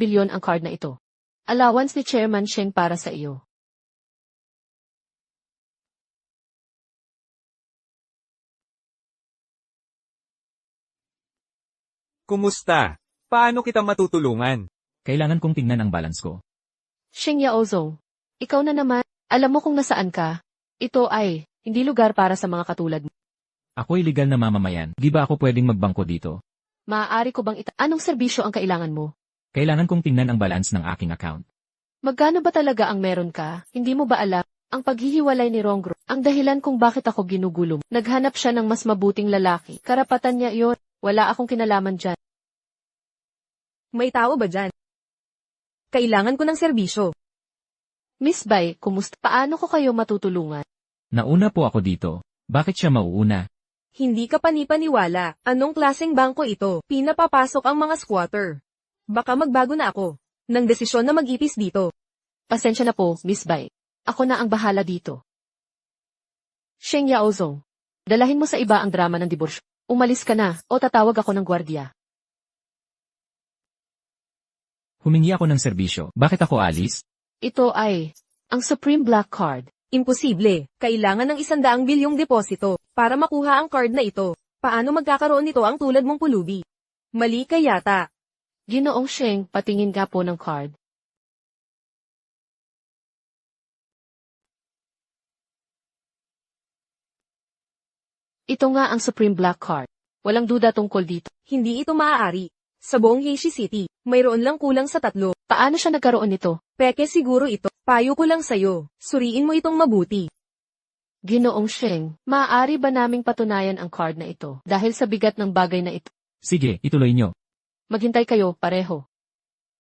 bilyon ang card na ito. Allowance ni Chairman Sheng para sa iyo. Kumusta? Paano kita matutulungan? Kailangan kong tingnan ang balance ko. Sheng Yaozong, ikaw na naman, alam mo kung nasaan ka. Ito ay, hindi lugar para sa mga katulad mo. Ako'y legal na mamamayan. Di ba ako pwedeng magbangko dito? Maaari ko bang anong serbisyo ang kailangan mo? Kailangan kong tingnan ang balance ng aking account. Magkano ba talaga ang meron ka? Hindi mo ba alam? Ang paghihiwalay ni Ronggro, ang dahilan kung bakit ako ginugulo. Naghanap siya ng mas mabuting lalaki. Karapatan niya iyon. Wala akong kinalaman dyan. May tao ba dyan? Kailangan ko ng serbisyo. Miss Bai, kumusta? Paano ko kayo matutulungan? Nauna po ako dito. Bakit siya mauuna? Hindi ka panipaniwala. Anong klaseng bangko ito? Pinapapasok ang mga squatter. Baka magbago na ako ng desisyon na mag-ipis dito. Pasensya na po, Miss Bai. Ako na ang bahala dito. Sheng Yaozong, dalahin mo sa iba ang drama ng diborsyo. Umalis ka na, o tatawag ako ng gwardiya. Humingi ako ng serbisyo. Bakit ako alis? Ito ay, ang Supreme Black Card. Imposible. Kailangan ng 100 bilyong deposito para makuha ang card na ito. Paano magkakaroon nito ang tulad mong pulubi? Mali ka yata. Ginoong Sheng, patingin nga po ng card. Ito nga ang Supreme Black Card. Walang duda tungkol dito. Hindi ito maaari. Sa buong Heishi City, mayroon lang kulang sa 3. Paano siya nagkaroon nito? Peke siguro ito. Payo ko lang sa'yo. Suriin mo itong mabuti. Ginoong Sheng, maaari ba naming patunayan ang card na ito dahil sa bigat ng bagay na ito? Sige, ituloy nyo. Maghintay kayo, pareho.